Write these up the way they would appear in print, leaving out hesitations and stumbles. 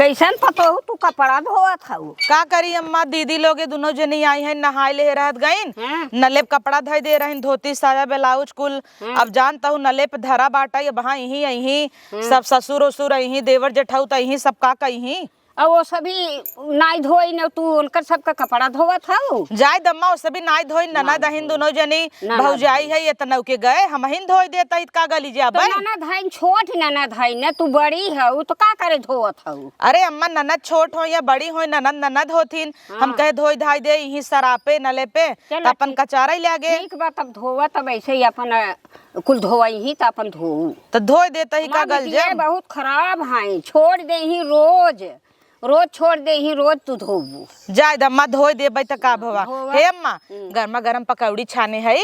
कैसन पतो तू कपड़ा धोवत हऊ? का करी अम्मा, दीदी लोग दोनों जनी आई हैं, नहाए ले रहत गईन। नले पे कपड़ा धोई दे रही, धोती साया ब्लाउज कुल। अब जानता हूँ नले पे धरा बाटा ये वहाँ यही यही सब ससुर उसुर यही देवर जेठाऊ तो यही सब का कहीं। और वो सभी नाई धोई न तू उनकर सबका कपड़ा धोवत हऊ? जाय दम्मा वो सभी नाई धोई, ननद हिन दोनों जनी भौजाई है ये तनौ के गए हम हिन धोई देता इत का गली जा तो ननद है छोट ननद है न, तू बड़ी हऊ तो का करे धोवत हऊ? अरे अम्मा ननद छोट हो या बड़ी हो, ननद ननद होथिन। हम कहे धोई धाई दे यही सरापे नले पे अपन कचारा ही लागे। ठीक बा तब धोवा, तब ऐसे ही अपन कुल धोवई ही तो अपन धोऊ तो धोई देता ही का गल जे। बहुत खराब है, छोड़ दे ही रोज रोज छोड़ दे ही रोज तू धोबू। जाय दम्मा धोई देबै त का भवा। हे अम्मा गर्मा गरम पकौड़ी छाने है,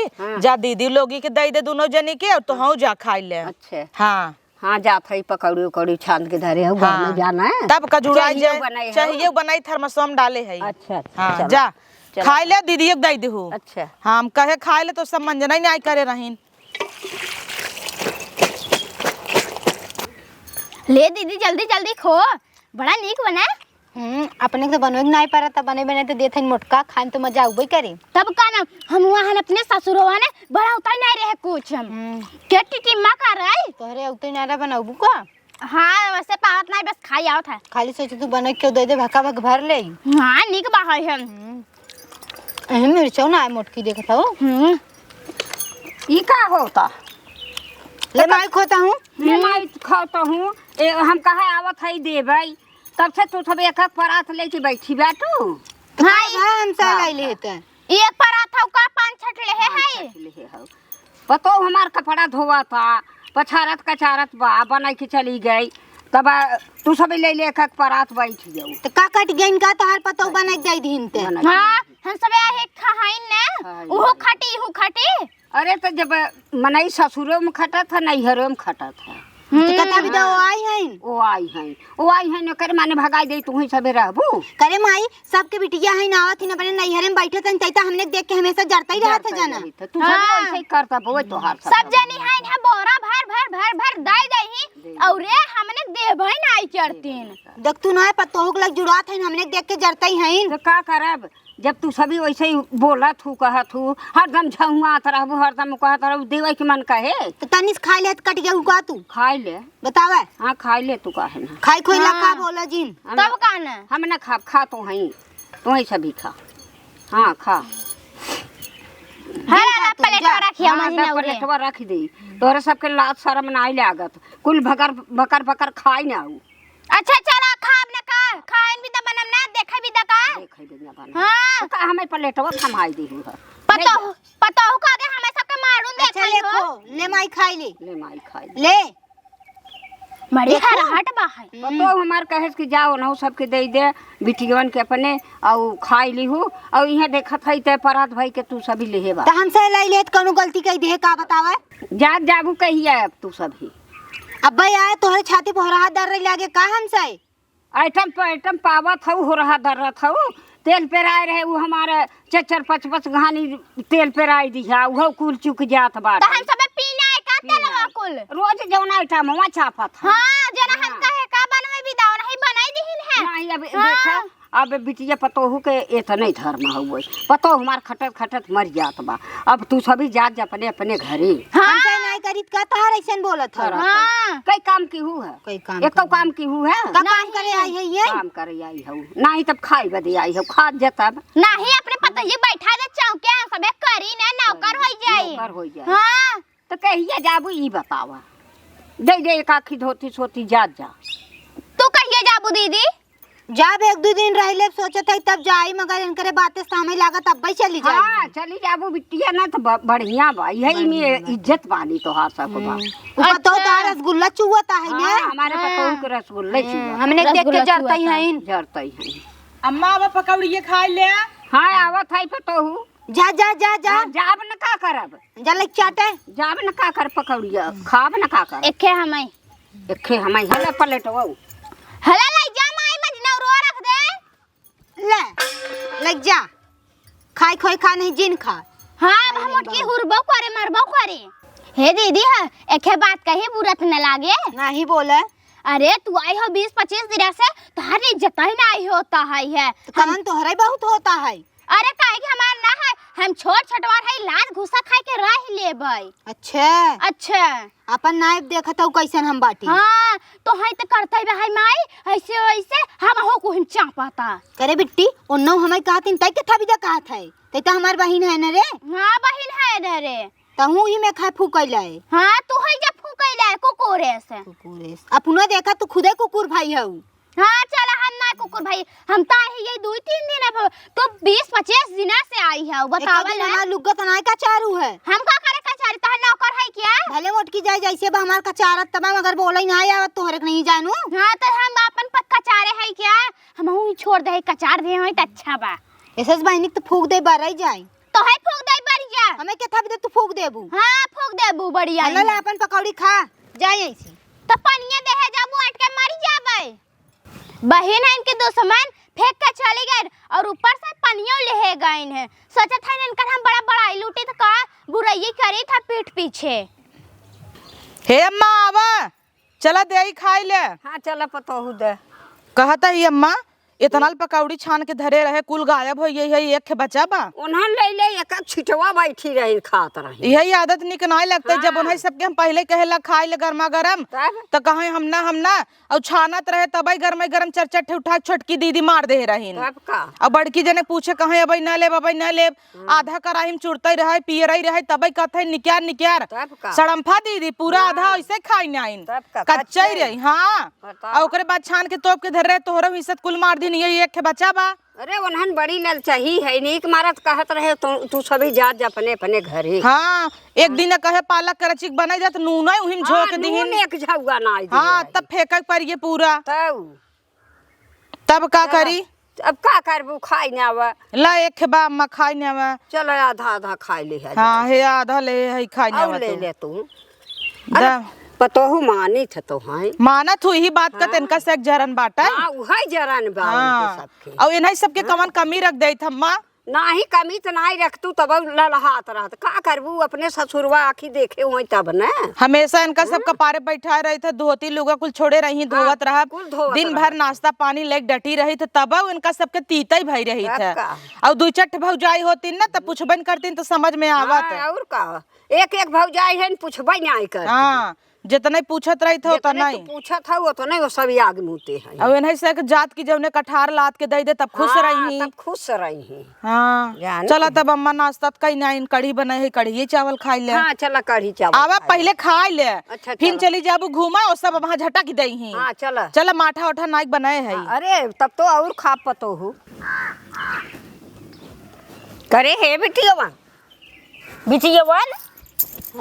जा दीदी लोगी के दई दे दोनों जनी के और तो हूँ जा खाई ले। अच्छा हाँ हाँ जात है पकौड़ी उकौड़ी छान के धरे हो। हाँ, जाना है तब कजुड़ा चाहिए बनाई थर्मसोम डाले है। अच्छा हाँ जा खाई ले दीदी दई देहू। अच्छा हाँ हम कहे खाई ले तो सब मंजना ही नहीं करे रहीन। ले दीदी जल्दी जल्दी खो, बड़ा नीक बना। अपने तो बनवे नहीं पारा था, बने बने तो देते मोटका खान तो मजा आउबे करे। तब का ना हम वहां अपने ससुरवा ने बड़ा उतर नहीं रहे कुछ हम के टिटिम्मा का रही तोहरे उते नारा बनाऊ का। हां वैसे पावत नहीं, बस खाई आवत है। खाली सोचे तू बने के दे दे भका भक भर ले। हां नीक बा है हम मिर्चो ना मोटकी देखत हो। ई का होता? ले माई खोता हूँ, ले माई खाता हूँ। हम कहा आवत है देबै, तब से तू सब एक एक परात लेके बैठी बाटू। हां हम सा लाई लेते एक पराठा का पांच छट ले है। पतो हमार कपड़ा धोवा था, पछारत कचारत बा बनाई के चली गई, तब तू सब ले ले एक एक परात बैठ जाऊ। तो का कट गइन का तोहार पतो बना जाई दिन ते। हां हम सब आहे खाइन ने ओहो खटी हु खटी। अरे तो जब मनई ससुरो में खटा था नैहरो में खटा था। तो कथा भी तो आई हैं। ओ आई हैं न करे माने भगाई दे तू ही सबे रहबू। करे माई सबके बिटिया है नावत ही न बने नैहरे में बैठे तन तैता हमने देख के हमेशा जरता ही रहा था जाना। तू सब ऐसे ही करता बोए तोहार सब जनी है ना बोरा भर दाई दही और रे हमने देबै नहीं चढ़तीन। देख तू ना पतो लग जुड़ात है हमने देख के जरता ही हैं। तो का करब जब तू सभी वैसे ही बोलत हूँ कहत हूँ, हरदम झुआत रहबू, हरदम कहत रहबू देवे के मन कहे तो तनिस खा ले कट गया का तू खाई ले बतावे। हाँ खाई ले तू काहे ना खाई खोई ला का बोला जिन तब का ना हम ना खा तो हई तो ही सभी खा। हाँ खा हरा प्लेटवा रखिया महीना उरे प्लेटवा रख दे, तोरे सबके लात शर्म नहीं लागत, कुल बकर खाई ना आऊ। अच्छा चला खाब न का खाइन भी त बनम ना देखे भी त का देखे बिना बना। हां का हमें प्लेटवा थमाई दी है। पता हो का के हमें सबके मारून अच्छा देखै हो। ले माई खाई ले माई खाई ले मड़ी हट बा है। तो हमार कहे कि जाओ ना सबके दे दे बिटियन के अपने और खाई ली हूँ और यहाँ देखत है ते परात भाई के तू सभी ले बा। त हमसे लाई लेत कोनो गलती कई दे का बतावे। जाबू कहिए अब तू सभी अब्बा आए तोहरे छाती पर हाथ दर रही लागे का हमसे आइटम पे आइटम पावत हो रहा दर्रत हो। तेल पेराए रहे वो हमारे 4-5 घानी तेल पेराई दिया वो कुल चुक जात बात। त हम सब पीना है का तेलवा कुल रोज जौन आइटम हुआ छापत। हां जना हम कहे का बनवे भी दाव नहीं बनाई दिहिन है नहीं। अब देखा अब बिटिया पतोहू के इतने धर्म हुए, पतो हमार खटत खटत मर जात बा। अब तू सभी जात अपने अपने घरे। हमसे नहीं करित का तोहर ऐसन बोलत हर। हां कई काम की हु है, कई काम एक तो काम की हु है का काम करे आई है ये काम करे आई हो नहीं तब खाई बदे आई हो खा जतब नहीं अपने पता ये बैठा दे चौके सबे करी ना नौकर होई जाई। नौकर होई जाई। हां तो कहिए जाबू ई बतावा दे दे एक आखी धोती सोती जात जा। तू कहिए जाबू दीदी जब एक दो दिन रह ले सोचत है तब जाई मगर इनकरे बातें सामने लागत अब चली जाई। हाँ चली जाबू बिटिया ना तो बढ़िया बा, यही में इज्जत वाली तो हाथ सब बा। ऊपर तो तार रसगुल्ला चुवता है ने हमारे पतोहू के रसगुल्ले चुआ हमने देख के जरता ही है। जरता ही है। अम्मा अब पकौड़िए खाई ले। हाँ आवत है पतोहू। जा जा जा जा जाब न का करब जा लग चाटे जाब न का कर पकौड़िया खाब न का कर एके हमें एखे हमें हले पलटवा हला लाई जा माई मजना रो रख दे ले लग जा खाई खोई खा नहीं जिन खा। हां हम उठकी हुरबो करे मरबो करे। हे दीदी है एके बात कही बुरत न लागे नहीं बोले अरे तू आई हो 20-25 दिन से, तुम्हारी इज्जत ही ना आई होता है। कमन तोहरे बहुत होता है। अरे काहे कि हमार ना है, हम छोट छटवार है, लाज घुसा खाए के रह लेबै। अच्छा अपन नाइब देखत हूँ कैसन हम बाटी। हाँ तो है तो करते भाई माई ऐसे वैसे हम हो को हम चापाता। करे बिट्टी उन्नो हमें कहतिन तई के था भी कहत है तई तो हमार बहिन है न रे। हाँ बहिन है न रे, तहू ही में खा फूकैला है। हाँ तू है जब फूकैला कुकुरे से। अपनो देखा तू खुदे कुकुर भाई है। हाँ चला हम ना कुकुर भाई, हम तो आई है 2-3 दिन अब, तो 20-25 दिन से आई है। बतावा ना हमार लुग्गत नाय का चारू है। हम का करे का चारी, तह नौकर है क्या? भले मोटकी जाए जैसे बा हमार का चारत तब मगर बोले ना आवत तोहरे नहीं जानू। हाँ तो हम अपन पक्का चारे है क्या, हम ही छोड़ दे कचार दे है त अच्छा बा। एसस बहिनी तो फूक दे बारई जाए तो है फूक दे बड़ी जा, हमें के था भी तू फूक देबू। हाँ फूक देबू बढ़िया। ले अपन पकौड़ी खा जाए ऐसी तो पनिया देहे जाबू अट के मरी जाबे। बहन है इनके दुश्मन फेंक के चले गए और ऊपर से पनियों ले गए हैं। सोचा था इनकर हम बड़ा बड़ा लूटी तो का बुराई करी था पीठ पीछे। हे अम्मा आवा चला दे खाई ले। हाँ चला पतोहू दे। कहता ही अम्मा इतना पकौड़ी छान के धरे रहे कुल गायब हो यही एक बचा बा। उन्हन ले एक छिटवा बैठी रही खात रही। यही आदत निक नहीं लगता। जब उन्हें सबके हम पहले कहेला खाए ले गर्मा गरम तो कहे हम ना और छानत रहे तब गरम चरचट उठा छोटकी दीदी मार दे रही। और बड़की जने पूछे कहे अब न ले आधा कराही में चुड़ते रहे पियरई रहे तब कहते निक्यार सड़म्फा दीदी पूरा आधा ऐसे खाई नाइन कच्चा ही रही। हाँ और ओकरे बाद छान के तोप के धर रहे तोहरा हिस्सत कुल मार दी यही एक बचा बा। अरे उन्हन बड़ी लल चाहिए है नीक मारत कहत रहे तू सभी जात अपने अपने घरे। हाँ एक दिन कहे पालक करचिक बनाई जात नून उहिम झोक दीहिन एक झौगा ना। हाँ तब फेंक पर ये पूरा तब का करी। अब का करबू खाई ना आवा ला एक बा अम्मा खाई ना आवा। चलो आधा खाई ले। हाँ हे आधा ले है खाई ना आवा ले ले तू। अरे पतोहू मानी थ तो है मानत हुई ही बात का तनका से जरन बाटा। हाँ वही जरन बा सबके। और इन्हीं सबके कवन कमी रख दे थम्मा ना ही कमी तो नहीं रखतू तब ललहात रहत का करबू अपने ससुरवा आखी देखे हुई तब न। हमेशा इनका सब कपारे बैठा रही थे धोती लुगा कुल छोड़े रही धोवत रहा दिन भर नाश्ता पानी लेके डटी रही थे तब इनका सबके तीता ही भई रही थे। और 2-4 भौजाई होती ना तब पूछबन करती तो समझ में आवत। और का एक भौजाई है पूछबई नहीं कर। हाँ जितना पूछत रही थे उतना ही पूछत है उतना ही वो सब आग मुते हैं। और इन्हीं से जात की जौने कठार लाद के दे तब खुश रही। तब खुश रही। हाँ चला तब अम्मा नाश्ता कई नहीं कढ़ी बनाई है कढ़ी चावल खाई ले। हाँ चला कढ़ी चावल आवा पहले खाई ले अच्छा, फिर चली जाबू घूमा और सब वहाँ झटक दही। हाँ चला चला माठा उठा नाइक बनाए है। अरे तब तो और खा पतोहू करे है बिटियवन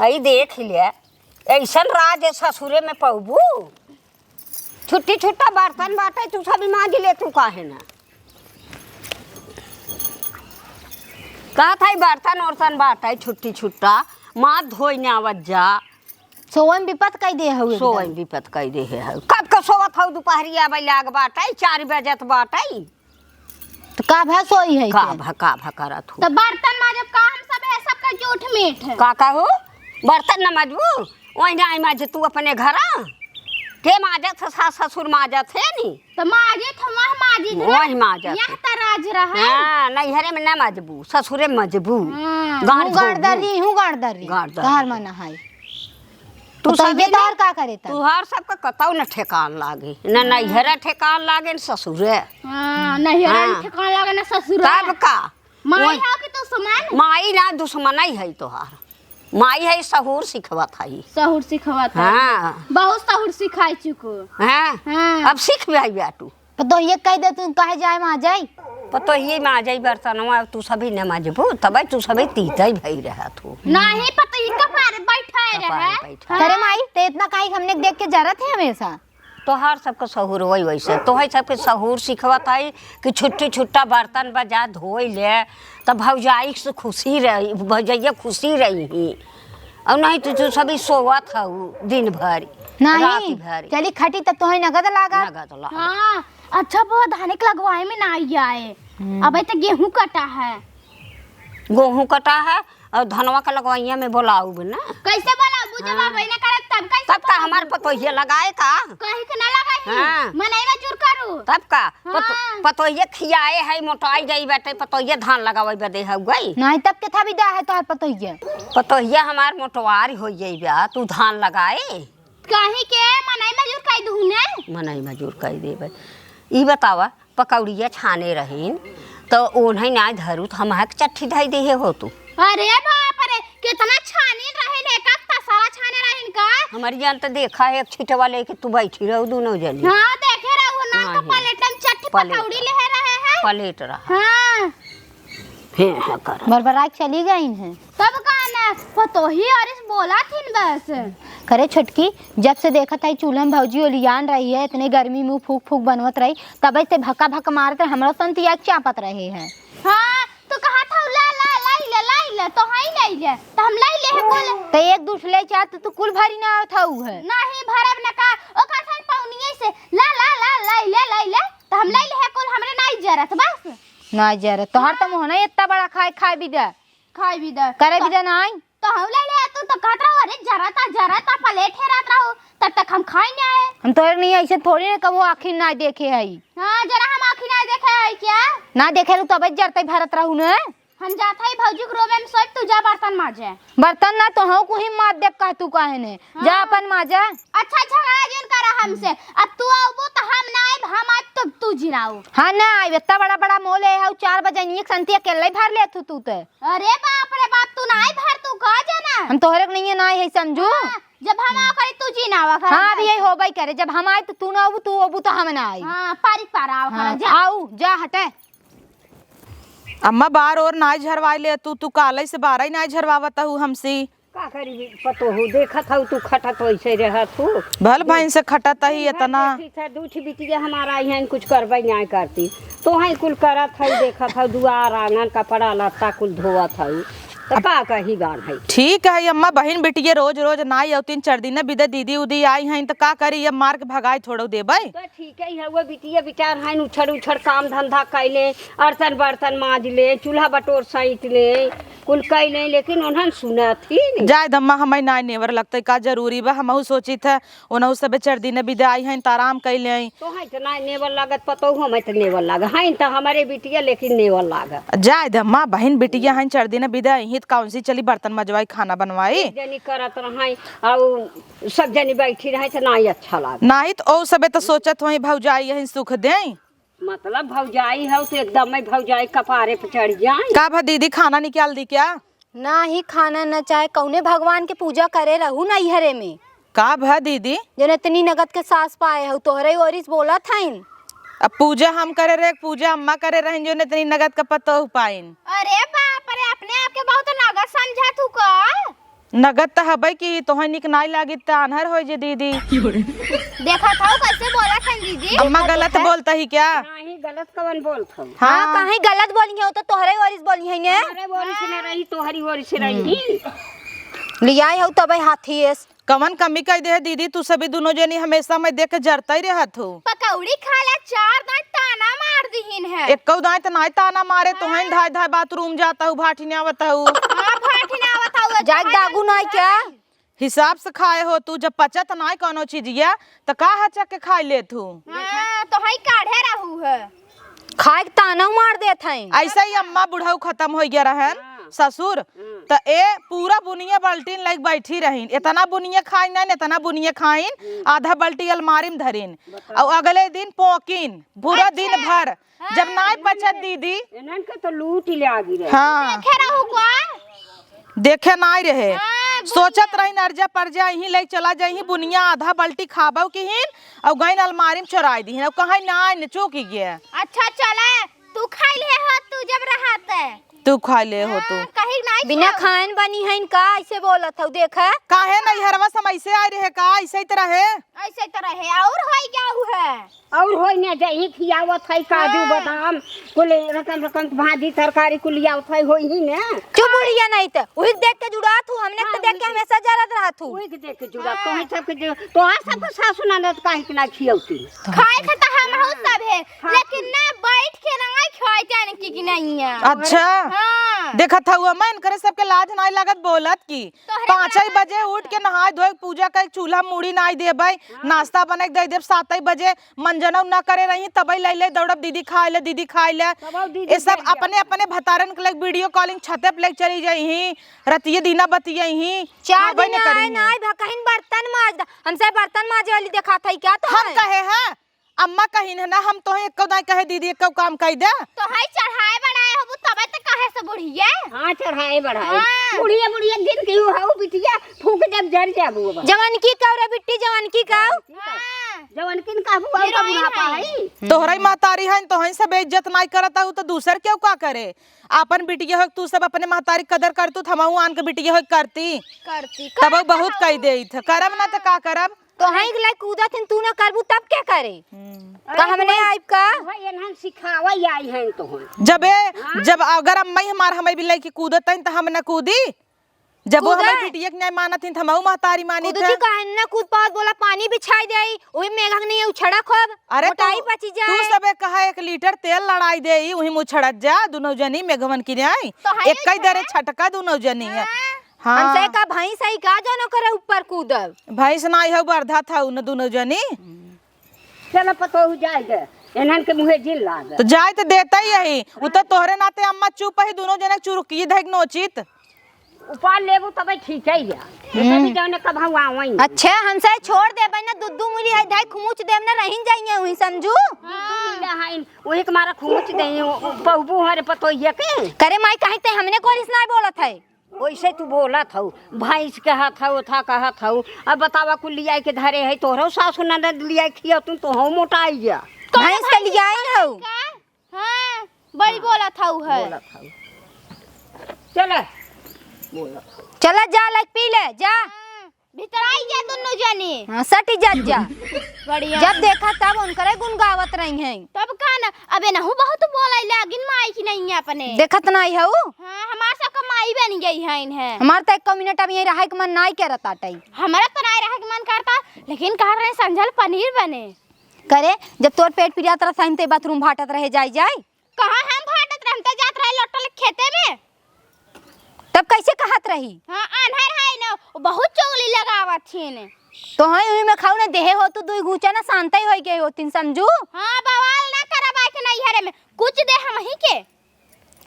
आई देख लिया ऐसा राज ससुरे में पहुबू छुट्टी छुट्टा बर्तन बाटे तू सभी मांझ ले तू काहे ना कहा था बर्तन वर्तन बाटे छुट्टी छुट्टा माँ धोई ने आवत जा। सोवन विपत कई दे हुए सोवन विपत कई दे है कब का सोवत हौ दोपहरी आवे लाग बाटे 4 बजत बाटे तो का भा सोई है का भा करत हो। तो बर्तन माजब का हम सब है सबका जूठ मीठ है। का हो बर्तन न मजबू वही नहीं माज तू अपने घर के माजत सास ससुर माजत है नी तो माजे थमा माजी वही माजत यह तराज रहा। हां नहीं हरे में न मजबू ससुरे मजबू गाड़दरी घर मना है तू सब तार का करे तू हर सबका कतौ न ठेकान लागे न नहीं हरे ठेकान लागे न ससुरे। हां नहीं हरे ठेकान लागे न ससुर तब का माई है कि दुश्मन माई ना दुश्मन ही है तोहार माई है सहूर सिखवत है सहूर सिखवत है। हाँ बहुत सहूर सिखाई चुको। हाँ अब सीख भी बेटू तो ये कह दे तू कहे जाए मां जाई पतो ये मां जाई बर्तनवा तू सभी न मजबू तब तू सभी तीता भई रहा तू नहीं पता इनका पार बैठा रहे। अरे माई ते इतना काहे हमने देख के जरत है हमेशा तोहार सबका सहूर वही वैसे तोहर सबके सहूर सिखवत है कि छुट्टी छुट्टा बर्तन बजा धोई ले तब भौजाई से खुशी रही भौजैया खुशी रही और नहीं तो सभी सोवत हऊ दिन भर नहीं चली खटी तब तो नगद लागा। हाँ अच्छा बहुत धानिक लगवाए में ना आए अब तो गेहूं कटा है गेहूं कटा है और धनवा का लगवाइया में बोलाऊ ना। कैसे बोला बुझे बाबा ना करे तब कैसे तब का हमार पतोहिया लगाए का कहीं के ना लगाई हाँ। मनई में जुर करू तब का हाँ। पतोहिया खियाए है मोटाई गई बेटे पतोहिया धान लगावे बदे हो गई नहीं तब के था विदा है तोहर पतोहिया पतोहिया हमार मोटवार हो गई बा तू धान लगाए कहीं के मनई में जुर कई दू ने मनई मजूर कर देबे। ई बतावा पकौड़िया छाने रहीन तो ओन्हे ना धरू तो हम चट्ठी धई दे हो तू। अरे बाप रे कितना छानी रहे ने का सारा छाने रहे का हमारी जान तो देखा है एक छिटवा लेके तू बैठी रहो दोनों जनी। हां देखे रहो ना तो नहीं। पलेटन चट्टी पलेट। पकौड़ी ले रहे हैं पलेट रहा हां है कर बरबरा चली गई हैं। तब कहना पतोही और इस बोला थीन बस करे छोटकी जब से देखा था चूल्हा में भौजी ओलियान रही है इतने गर्मी में फूक फूक बनवत रही तब से भक्का भक्का मारते हमरा संतिया चापत रहे हैं। हां तो कहा था ला तो हाई नहीं ले तो हम लाई ले है कुल तो एक दूसरे चाहत तो कुल भरी ना था उ है नहीं भरब न का ओकर सन पौनिए से लाई ले तो हम लाई ले है कुल हमरे नहीं जरत बस ना जरा तोहर तो मोहना इतना बड़ा खाए भी दे खाई भी दे करे भी दे नहीं तो हम लाई ले तू तो कहत रहो अरे जरता प्लेट है रात रहो तब तक हम खाई नहीं आए हम तोहर नहीं ऐसे थोड़ी ना कबो आखिर ना देखे है हां जरा हम आखिर नहीं देखे है क्या ना देखे तब जरते भरत रहू ने हम जात है भौजी के रोबे में सब तू जा बर्तन माजे बर्तन ना तो हम को ही मार देब कह तू काहे ने जा अपन माजा अच्छा झगड़ा जिन करा हमसे अब तू आबो तो हम ना आए हम आज तो तू जिराऊ हां ना आई इतना बड़ा बड़ा मोल है 4 बजे एक संती अकेले भर ले तू ते अरे बाप रे बाप तू ना आई भर तू कह जाना हम तोहरे के नहीं ना है समझू जब हम आ करे तू जी ना आवा कर हां भी यही होबई करे जब हम आए तो तू ना आबू तू आबू तो हम ना आई हां पारी पारा आवा कर जा आऊ जा हटे अम्मा बार और नाई झरवाई ले तू काले से बारह ही नाई झरवावत हूँ हमसे का करी पतो हो देखत हूँ तू खटत वैसे रहत तू भल भाई से खटत ही इतना दूठ बिटिया हमारा यहाँ कुछ करबे नहीं करती तो है कुल करत है देखत है दुआर आंगन कपड़ा लत्ता कुल धोवत है तो का कही गान है। ठीक है अम्मा बहन बेटिया रोज रोज नाई और 3-4 दिन बिदा दीदी उदी आई हैं तो का करी अब मार के भगाई थोड़ो देबे तो ठीक है वो बिटिया विचार है उछड़ काम धंधा कैले अर्तन बर्तन माज ले चूल्हा बटोर सैत ले कुल कैले लेकिन उन्हन सुनत ही नहीं जाय दम्मा हमें नाई नेवर लगते का जरूरी बा हमहू सोची था उनहु सब 4 दिन बिदा आई हैं तो आराम कैले आई तो है तो ना नेवल लागत पतो हमें तो नेवल लाग है तो हमारे बिटिया लेकिन नेवल लाग जाय दम्मा बहन बेटिया हैं 4 दिन बिदा ही तो कौन सी चली बर्तन मजवाई खाना बनवाई जनी करत रहे और सब जनी बैठी रहे तो नहीं अच्छा लाग नहीं तो ओ सबे तो सोचत वही भौजाई यही सुख दे मतलब भौजाई है तो एकदम में भौजाई कपारे पे चढ़ जाए का भा दीदी खाना निकाल दी क्या ना ही खाना न चाहे कौने भगवान के पूजा करे रहू नहीं हरे में का भा दीदी जो इतनी नगद के सास पाए हो तोहरे ओरिस बोला थाइन अब पूजा हम करे रहे पूजा अम्मा करे रहे जो इतनी नगद का पतो पाइन अरे बाप रे अपने आप के बहुत नगद समझा तू का नगद तो हबे की तोहर निक नाई लागी त अनहर हो जे दीदी देखा था कैसे बोला था दीदी अम्मा गलत बोलता ही क्या नहीं गलत कवन बोलत हो हाँ कहीं गलत बोली हो तो तोहरे ओरिस बोली है ने अरे बोरी से न रही तोहरी ओरी से रही लिया हो तबे हाथी एस कवन कमी कह दे दीदी तू सभी दोनों जनी हमेशा मैं देख के जरता ही रहत हो पकौड़ी खाला 4 दांत ताना मार दीहिन है एक कौ दाई त नाई ताना मारे तो हैं धाय धाय बाथरूम जाता हूँ भाटी ने आवता हूँ हां फाटी ना बताओ जाग दागू नहीं क्या हिसाब से खाए हो तू जब पचत नाई कोनो चीजिया तो का हचक के खाई ले तू हां तो हई काढ़े रहू है खाए के ताना मार देत हैं ऐसा ही अम्मा बुढ़ऊ खत्म हो गया रहन ससुर तो ए पूरा बुनिया बाल्टीन लाइक बैठी रहीन इतना बुनिया खाइन ना इतना बुनिया खाइन आधा बाल्टी अलमारी में धरीन और अगले दिन पोकिन पूरा दिन भर जब नाई पचत दीदी इनन के तो लूट ले आगी रहे हाँ देखे रहू का देखे नाई रहे सोचत रही नर्जा पर जा यहीं ले चला जाही बुनिया आधा बाल्टी खाबो की हिन और गइन अलमारी में चुराई दी और कहीं ना चूकी गया अच्छा चले तू खाई ले हो तू जब रहत है तू खा ले हो तू कहीं नहीं बिना खान बनी है का ऐसे बोलत हो देखा काहे नहीं हरवा समय से आए रहे का ऐसे ही तरह है ऐसे तरह है और होई क्या है और होई ना जही खियावत है काजू बादाम कुल रकम भाजी तरकारी कुल लियावत है होई ही ना चुप बुढ़िया नहीं तो वही देख के जुड़ा तू हमने तो देख के हमेशा जरत रहा तू कोई के देख के जुड़ा तो है सब के तो आ सब को सासु ननद काहे के ना खियौती खाए के तो हम हो सब है लेकिन ना बैठ के ना खाए जाने की नहीं है अच्छा हाँ देखत हुआ मैं इनकरे सबके लाज नहीं लागत बोलत की तोहरे 5 बजे उठ के नहाय धोए पूजा कर चूल्हा मुड़ी नाई देबै नाश्ता बना दे देब 7 बजे मंजनौ न करे रही तबै ले ले दौड़ब दीदी खाए ले ये सब अपने अपने भतारन के लग वीडियो कॉलिंग छते पे चली जाई रतिये दीना बतिये चार दिन आए ना कहीं बर्तन माज हमसे बर्तन माजे वाली देखा था क्या तो हम कहे हैं अम्मा कहीं ना हम तो एक नहीं कहे दीदी एक काम कह दे तो है चढ़ाए बढ़ाए हो तबे तो कहे से बुढ़िया हाँ चढ़ाए बढ़ाए बुढ़िया दिन की हो बिटिया फूक जब जर जाबू जवान की कव रे बिट्टी जवान की कव जवन किन का बुआ का बुढ़ापा है तोहरा महतारी है तो हई सब इज्जत नहीं करता हूँ तो दूसर क्यों का करे अपन बिटिया हो तू सब अपने महतारी कदर कर तू थमाऊ आन के बिटिया हो करती तब बहुत कह दे करब ना तो का करब तो हई गला कूदा थिन तू ना करबू तब क्या करे का हमने आइब का भाई एनहन सिखावा आई हैं तो जब अगर अम्मा हमार हमें भी लई की कूदत त हम ना कूदी जब वो हमारी बिटिया के नहीं मानत थी थमाऊ महतारी मानी कूद की कहन ना कूद पावत बोला पानी बिछाई देई ओही मेघक नहीं उछड़ा खब अरे मोटाई बची जाए तू सबे कहा 1 लीटर तेल लड़ाई देई वही मुछड़त जा दोनों जनी मेघवन की नहीं एक कई दरे छटका दोनों जनी है हाँ हमसे का भाई सही का जानो करे ऊपर कूदब भैंस नहीं हो बरधा था उन दोनों जनी चल पतो हो जाएगा एनहन के मुहे जिल लाग तो जाए तो देता ही यही उ तो तोहरे नाते अम्मा चुप ही दोनों जने चुरुकी धक नोचित उपार लेबू तब ठीक है या तभी जाने कब हम आवई अच्छा हमसे छोड़ देबै ना दुद्दू मुली है धाई खुमुच देम ना रहिन जाइए वही समझू वही के मारा खुमुच दे पहबू हरे पतो ये के करे माई कहीं ते हमने कोरिस नहीं बोलत है वैसे तू बोला था भैंस कहा था वो था कहा था अब बतावा कुल लिया के धरे है तोहरो सासु ननद लिया खिया तू तो हो मोटा आई गया भैंस के लिए आई हो हां बड़ी बोला था उ है बोला था चले बोला चला जा लाइक पी ले जा भीतर आई जा दोनों जने हां सटी जा बढ़िया जब देखा तब उनकरे गुन गावत रही हैं तब का ना अबे ना बहुत बोला लागिन माई की नहीं है अपने देखत नहीं हो हां हमार सब का माई बन गई है इन्हें हमार त 1 मिनट अब यही रहा के मन नहीं करत आटई हमारा तो नहीं रहा के मन करता लेकिन कह रहे संझल पनीर बने करे जब तोर पेट पिरिया तरह साइन ते बाथरूम भाटत रहे जाई कहां हम भाटत रहम त जात रहे लोटल खेते में तब कैसे कहत रही हां अनहर है ना बहुत चोगली लगावत थी ने तो हई में खाऊ ना देहे हो तू दुई घूचा ना शांति होई गई होतिन समझू हां बवाल ना करबा के नहीं हरे में कुछ दे हम ही के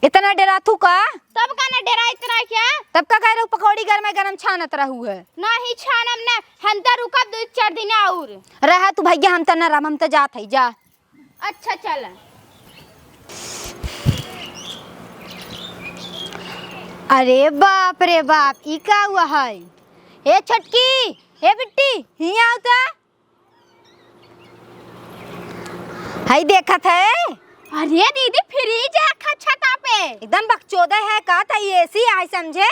इतना डराथू का तब का ना डरा इतना क्या तब का कह रहे पकौड़ी घर में गरम छानत रहू है नहीं छानम ना हम त रुकब 2-4 दिन और रहा तू भैया हम त ना राम हम त जात हई जा अच्छा चल अरे बाप रे बाप ई का हुआ है ए छटकी ए बिट्टी हिया आवता हई देखत है अरे दीदी फ्रिज है छता पे एकदम बकचोदा है का था एसी आई समझे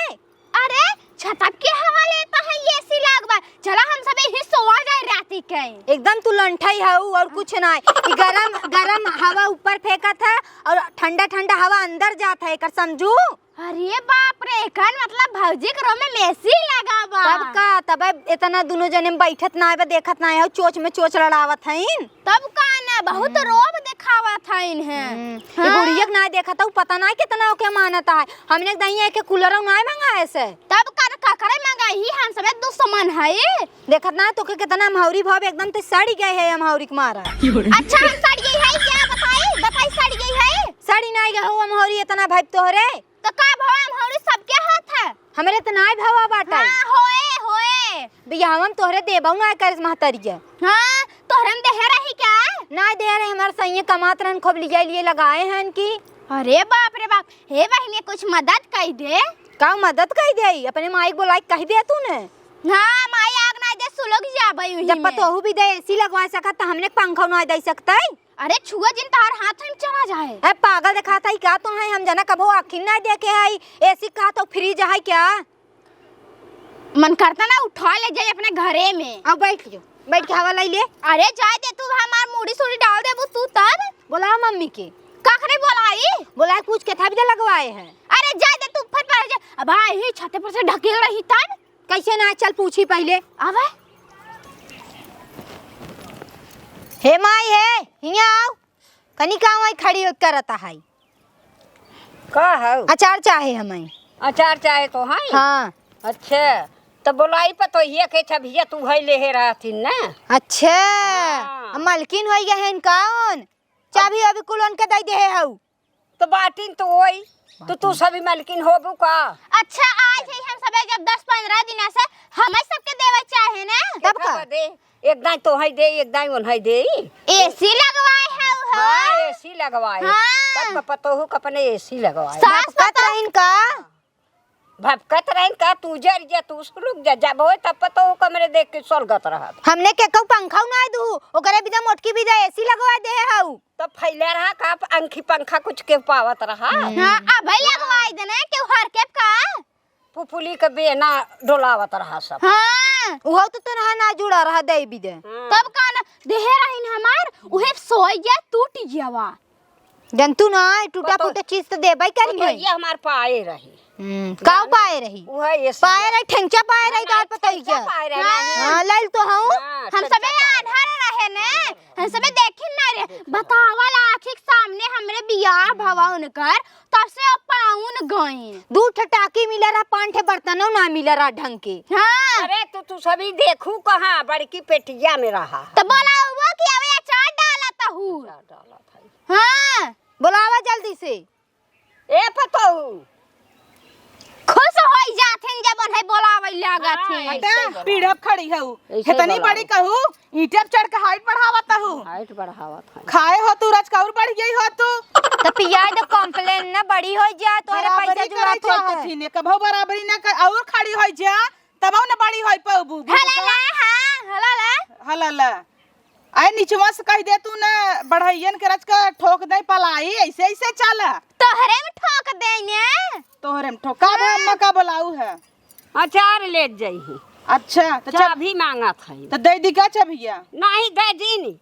अरे छत के हवा लेता है एसी लगवा चला हम सब ही सोवा जाए राती के एकदम तू लंठाई हऊ और कुछ नहीं गरम गरम हवा ऊपर फेंका था और ठंडा ठंडा हवा अंदर जाता है कर समझू अरे बाप रे कन मतलब भौजी के रूम में एसी लगा बा तब का तब इतना दोनों जने में बैठत ना है देखत ना है चोच में चोच लड़ावत हईन तब का ना बहुत रोब दिखावत हईन है ये बुढ़िया ना देखत हूं पता ना कितना ओके मानता है हमने दहिया के कूलर ना मंगाए से तब का करे मंगाई हम सब दुश्मन है देखत ना तो के कितना महौरी भाव एकदम ते सड़ी गए है महौरी के मारा अच्छा हम सड़ गई है क्या बताई सड़ गई है सड़ी ना गए हो महौरी इतना भाई तोहरे तो का भाव हमरे सबके हाथ है हमरे त नाय भावा बाटा हां होए भैया हम तोहरे देबौ ना कर महतरिया हां तोहरम दे रही क्या ना दे रहे हमार सैये कमात रहन खूब लिए लगाए हैं इनकी अरे बाप रे बाप हे बहनी कुछ मदद कर दे का मदद कर दे अपने माई बोलाई कह दे तूने हां माई आग ना दे सुलग जाबई वही जब पतोहू भी दे एसी लगवा सकत हमने पंखा ना दे सकतै अरे छुआ जिन तार हाथ में चला जाए ए पागल दिखाता ही क्या तो है हम जना कबो आखिर ना देखे है एसी का तो फ्रिज है क्या मन करता ना उठा ले जाए अपने घरे में अब बैठ के हवा ले ले अरे जाए दे तू हमार मुड़ी सुड़ी डाल दे तू तब बोला मम्मी के काखरे बोलाई पूछ के था भी लगवाए हैं अरे जाए दे तू ऊपर पर जा अब आई छत पर से ढकेल रही तब कैसे ना चल पूछी पहले आवे हे माई है हिया आओ कनी का वही खड़ी हो करता है का है अचार चाहे हमें। अचार चाहे तो है। हाँ अच्छा तो बोलाई पर तो ये के छबिया तू है ले रहती ना। अच्छा हाँ। मालकिन हो गए हैं कौन चाबी अभी कुलन के दे दे हऊ तो बाटिन तो वही तो तू सभी मालकिन होबू का। अच्छा आज ही हम सब जब 10-15 दिन से हमें सबके देवे चाहे ना। तब का दे एक दाई तो है दे एक दाई उन है दे। एसी लगवाए है हाँ एसी लगवाए। हाँ। तब पतो अपने एसी लगवाए। सास कत रहीन का भपकत रही का तू जर जा तू रुक जा जब हो तब पतो कमरे देख के सोलगत रहा। हमने के कहू पंखा ना दू ओकरे बिदा मोटकी बिदा एसी लगवा दे हऊ तब फैले रहा का अंखी पंखा कुछ के पावत रहा। हां अब लगवाए देना के हर के का पुपुली के बेना डोलावत रहा सब। हां वो तो तनहा ना जुड़ा रहा दे बिदे तब का ना देहे रहीन हमार उहे सोई जा टूट जावा जंतु ना टूटा फूटा चीज तो देबई करी तो है। ये हमार पाए रही। काऊ पाए रही वो है एसी पाए रही ठेंचा पाए रही दाल पता ही क्या पाए रही। हां लाइल तो हूं हम सबे आधार रहे ने हम सबे देखिन ना रे बतावल आंखी के सामने हमरे बियाह भवा उनकर तब से पाउन गई दू ठटाकी मिला रहा पांच ठे बर्तनों ना मिला रहा ढंग के। हां अरे तू सभी देखू कहाँ बड़की पेटिया में रहा। तो बोला हुआ कि अब अचार डाला ता हूं। डाला था हां बुलावा जल्दी से ए पतो खुश होई जाथिन जब उन्हें बोलावे लागत हाँ, है। बेटा पीढ़प खड़ी हूँ ऐसे इतनी बोला। बड़ी कहूँ ईंटे पे चढ़ के हाइट बढ़ावत हूँ हाइट बढ़ावा था। खाए हो तू रजकाउर बढ़ गई हो तू तो पिया दो कंप्लेन ना बड़ी हो जा तोरे पैसा बराबरी जुड़ा करे चाहत ही ने कभो बराबरी ना कर और खड़ी हो जा तब ना बड़ी होई पबू हला हां हला हला आए नीचवा से कह दे तू ना बढ़ैयन के रज का ठोक दे पलाई ऐसे ऐसे चल तोहरे में ठोक देने तोहरे में ठोका दे अम्मा का बुलाऊ है। अचार ले जाई अच्छा तो चल चाबी मांगा था तो दे दी का भैया नहीं दे दी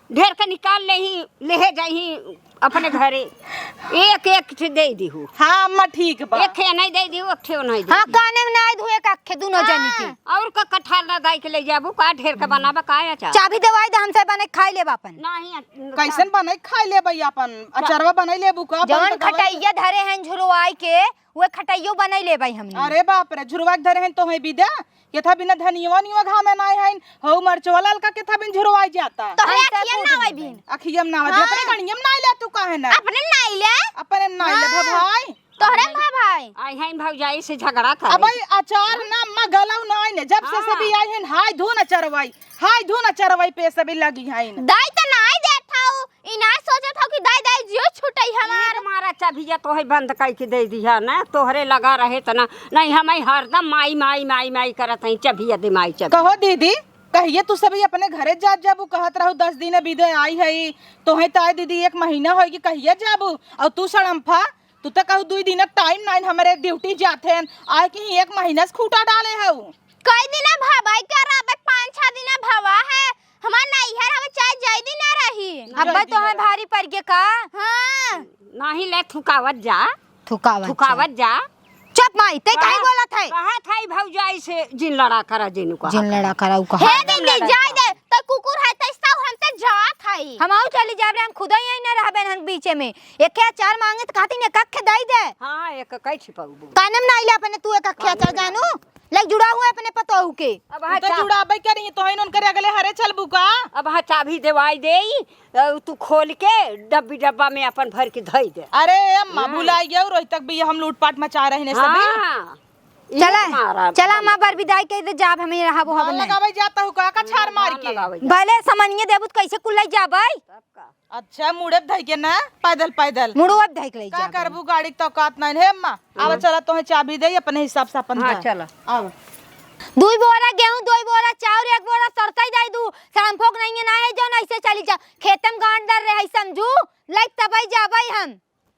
ढेर का निकाल ले जाही अपने घरे एक एक से दे दी हूँ। हाँ अम्मा ठीक बा एक खे नहीं दे दी एक खे नहीं दे हां काने में ना धोए का अखे दोनों जनी के और का कठार लगाई के ले जाबू का ढेर का बनाबा का अचार चाबी दवाई दे हमसे बने खाई ले बापन नहीं कैसन बनाई खाई ले भैया अपन अचारवा बनाई ले बुका जवन खटैया धरे हैं झुरवाई के वो खटैयो बनाई ले भाई हमने। अरे बाप रे झुरवा धरे हैं तो है बिदा के था बिना धनिया निवा घा में ना है हो मरचवा लाल का के था बिन झुरवाई जाता तोहरे अखियन ना होई बिन अखियम ना दे अपने गणियम ना ले तू काहे ना अपने नहीं ले अपने ना ले भाई तोहरे भाई आई हैं भौजाई से झगड़ा कर अब अचार ना म गलाऊ ना ने जब से सभी आई हैं हाय धुन चरवाई पे सभी लगी हैं दाई तो नहीं देठाऊ इना सोचत हूं कि दाई जियो छुटई हमार हमारा चाबिया तो है बंद कर के दे दिया ना तोहरे लगा रहे त ना नहीं हम हरदम माई करत हैं चाबिया दे माई चाबी कहो दीदी कहिए तू सभी अपने घरे जाबू कहत रहू 10 दिन बीते आई है तो है ताई दीदी 1 महीना होगी कहिए जाबू और तू सड़म्फा तू तो कहू 2 दिन टाइम नाइन हमारे ड्यूटी जाते हैं आए कि 1 महीना से खूटा डाले हऊ कई दिन भवाई करब 5-6 दिन भवा है हमार नहीं है हमें चाहे जाई दिन ना रही अब तो है भारी पड़ गए का हां नहीं ले थुकावत जा थुकावत जा चुप माई ते काहे बोलत है कहा था भौजाई से जिन लड़ा करा जिनु का जिन लड़ा कराऊ हे कहा दीदी जाई दे तो कुकुर है तो सब हमसे जात है हम आउ चली जाब हम खुदा ही ना रहबे हन बीचे में एक अचार मांगे त खाती ने कख दई दे हां एक कई छिपाऊ कानम ना आइले अपने तू एक अचार जानू लग जुड़ा हुआ अपने पतोहू के अब तो जुड़ाबे करी तो इन करे अगले हरे चल बुका अब हा चाबी देवाई देई तू खोल के डब्बा में अपन भर के धई दे। अरे अम्मा भुलाई गया रोज तक भी हम लूटपाट मचा रहे हैं सभी चला मां बर विदाई के दे जाब हमें रहा वो हबन लगावे जाता हूं का छार मार के भले समनिए देबुत कैसे कुल्लाई जाबै अच्छा मुड़े धई के ना पैदल मुड़ो अब धइक ले का जा करबू गाड़ी तो कात नहीं है अम्मा अब चला तो चाबी दे अपने हिसाब से अपन हां चल अब 2 बोरा गेहूं 2 बोरा चाउर 1 बोरा सरसई दई दू शाम फोक नहीं ना है जो ऐसे चली जा खेतम गांड दर रहे समझू लाइक तबई जाबै हम